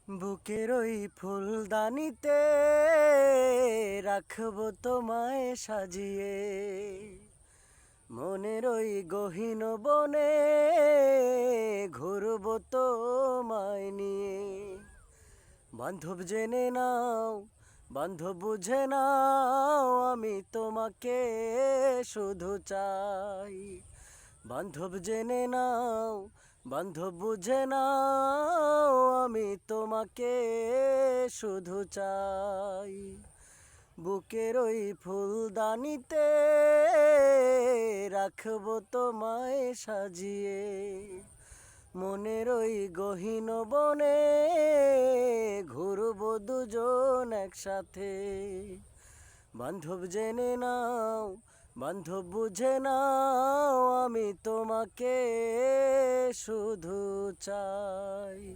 বুকের ওই ফুলদানিতে রাখবো তোমায় সাজিয়ে, মনের ওই গহীন বনে ঘুরবো তোমায় নিয়ে। বান্ধব জেনে নাও, বান্ধব বুঝে নাও, আমি তোমাকে শুধু চাই। বান্ধব জেনে নাও, বান্ধব বুঝে নাও, আমি তোমাকে শুধু চাই। বুকের ওই ফুলদানিতে রাখবো তোমায় সাজিয়ে, মনের ওই গহীন বনে ঘুরবো দুজন একসাথে। বান্ধব জেনে নাও, বান্ধব বুঝে নাও, আমি তোমাকে শুধু চাই।